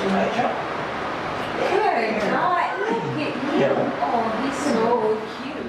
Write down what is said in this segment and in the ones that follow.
Good God, look at you. Oh, he's so cute.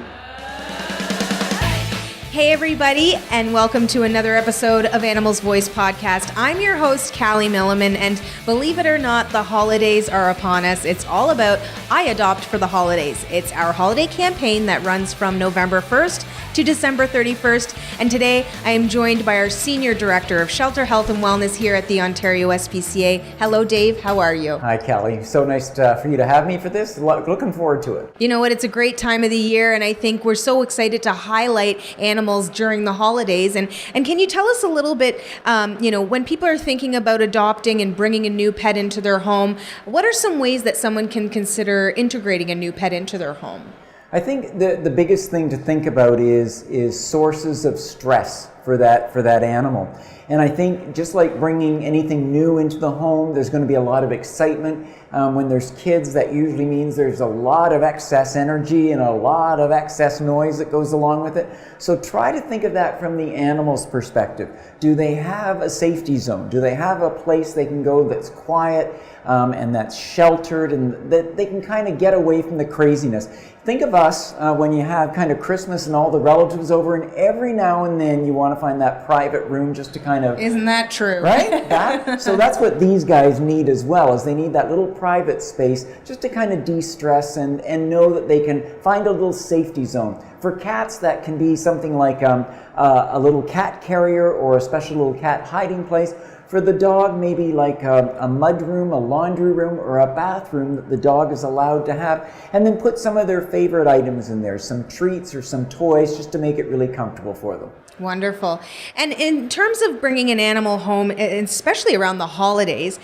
Hey everybody, and welcome to another episode of Animals Voice Podcast. I'm your host, Callie Milliman, and believe it or not, the holidays are upon us. It's all about I Adopt for the Holidays. It's our holiday campaign that runs from November 1st to December 31st, and today I am joined by our Senior Director of Shelter Health and Wellness here at the Ontario SPCA. Hello Dave, how are you? Hi Callie, so nice for you to have me for this. Looking forward to it. You know what, it's a great time of the year, and I think we're so excited to highlight animals during the holidays. And can you tell us a little bit, when people are thinking about adopting and bringing a new pet into their home, what are some ways that someone can consider integrating a new pet into their home? I think the biggest thing to think about is sources of stress for that animal. And I think just like bringing anything new into the home, there's going to be a lot of excitement. When there's kids, that usually means there's a lot of excess energy and a lot of excess noise that goes along with it. So try to think of that from the animal's perspective. Do they have a safety zone? Do they have a place they can go that's quiet and that's sheltered and that they can kind of get away from the craziness? Think of us when you have kind of Christmas and all the relatives over, and every now and then you want to find that private room just to kind of... Isn't that true? Right? So that's what these guys need as well, is they need that little private space just to kind of de-stress and know that they can find a little safety zone. For cats, that can be something like a little cat carrier or a special little cat hiding place. For the dog, maybe like a mud room, a laundry room, or a bathroom that the dog is allowed to have, and then put some of their favorite items in there, some treats or some toys, just to make it really comfortable for them. Wonderful. And in terms of bringing an animal home, especially around the holidays,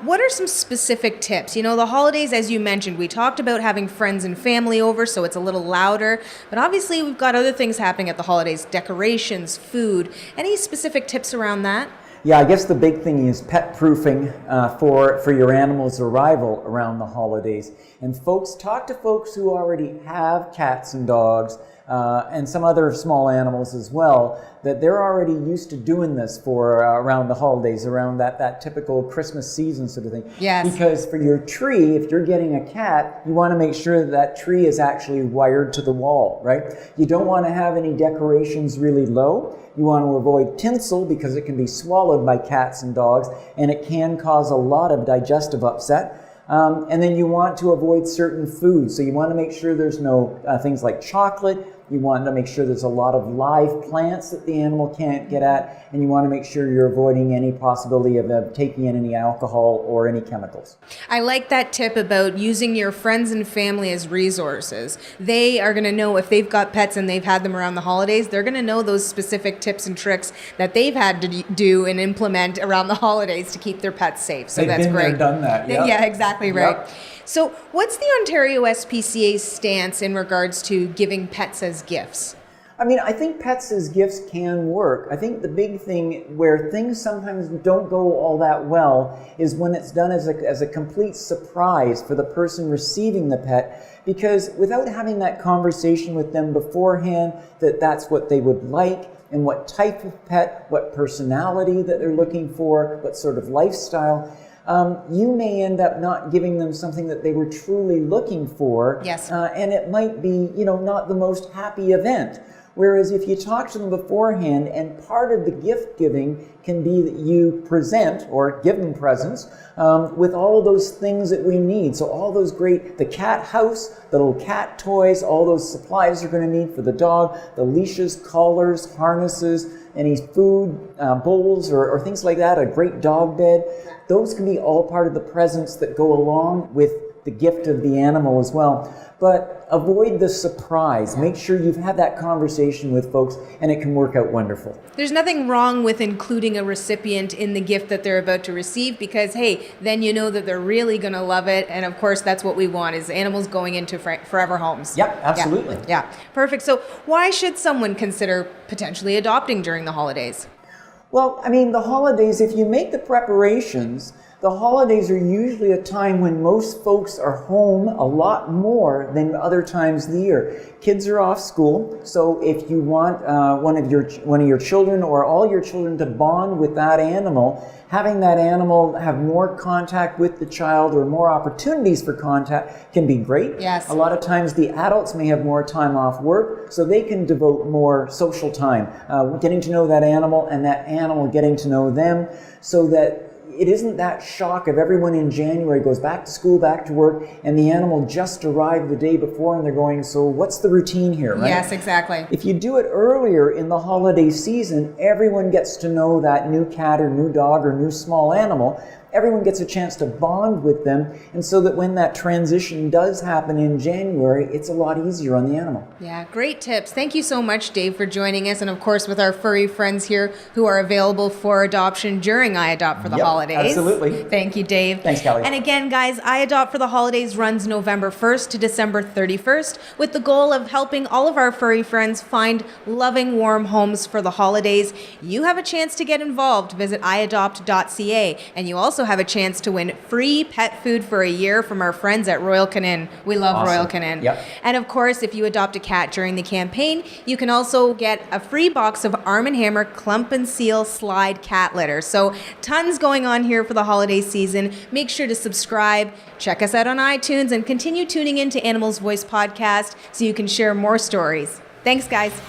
what are some specific tips? You know, the holidays, as you mentioned, we talked about having friends and family over, so it's a little louder, but obviously we've got other things happening at the holidays, decorations, food. Any specific tips around that? Yeah, I guess the big thing is pet proofing for your animal's arrival around the holidays. And talk to folks who already have cats and dogs and some other small animals as well, that they're already used to doing this for around the holidays, around that typical Christmas season sort of thing. Yes. Because for your tree, if you're getting a cat, you want to make sure that tree is actually wired to the wall, right? You don't want to have any decorations really low. You want to avoid tinsel because it can be swallowed by cats and dogs, and it can cause a lot of digestive upset. And then you want to avoid certain foods. So you want to make sure there's no things like chocolate. You want to make sure there's a lot of live plants that the animal can't get at. And you want to make sure you're avoiding any possibility of taking in any alcohol or any chemicals. I like that tip about using your friends and family as resources. They are going to know if they've got pets and they've had them around the holidays, they're going to know those specific tips and tricks that they've had to do and implement around the holidays to keep their pets safe. So that's great. They've been there, done that. Yep. Yeah, exactly right. Yep. So what's the Ontario SPCA's stance in regards to giving pets as gifts? I mean, I think pets as gifts can work. I think the big thing where things sometimes don't go all that well is when it's done as a complete surprise for the person receiving the pet, because without having that conversation with them beforehand, that's what they would like, and what type of pet, what personality that they're looking for, what sort of lifestyle, you may end up not giving them something that they were truly looking for. Yes. And it might be, not the most happy event. Whereas if you talk to them beforehand, and part of the gift giving can be that you present or give them presents with all of those things that we need. So all those the cat house, the little cat toys, all those supplies you're going to need for the dog, the leashes, collars, harnesses, any food, bowls or things like that, a great dog bed. Those can be all part of the presents that go along with the gift of the animal as well. But avoid the surprise. Make sure you've had that conversation with folks, and it can work out wonderful. There's nothing wrong with including a recipient in the gift that they're about to receive, because, hey, then you know that they're really going to love it. And of course, that's what we want, is animals going into forever homes. Yep, absolutely. Yeah, perfect. So why should someone consider potentially adopting during the holidays? Well, I mean, the holidays, if you make the preparations, the holidays are usually a time when most folks are home a lot more than other times of the year. Kids are off school, so if you want one of your children or all your children to bond with that animal, having that animal have more contact with the child or more opportunities for contact can be great. Yes. A lot of times the adults may have more time off work, so they can devote more social time, getting to know that animal and that animal getting to know them, so that it isn't that shock of everyone in January goes back to school, back to work, and the animal just arrived the day before and they're going, so what's the routine here, right? Yes, exactly. If you do it earlier in the holiday season, everyone gets to know that new cat or new dog or new small animal. Everyone gets a chance to bond with them, and so that when that transition does happen in January, it's a lot easier on the animal. Yeah, great tips. Thank you so much, Dave, for joining us, and of course with our furry friends here who are available for adoption during I Adopt for the holidays. Absolutely. Thank you, Dave. Thanks, Callie. And again, guys, I Adopt for the Holidays runs November 1st to December 31st with the goal of helping all of our furry friends find loving, warm homes for the holidays. You have a chance to get involved. Visit iadopt.ca, and you also have a chance to win free pet food for a year from our friends at Royal Canin. We love Awesome. Royal Canin. Yep. And of course, if you adopt a cat during the campaign, you can also get a free box of Arm & Hammer Clump and Seal Slide cat litter. So tons going on here for the holiday season. Make sure to subscribe, check us out on iTunes, and continue tuning in to Animals Voice Podcast so you can share more stories. Thanks, guys.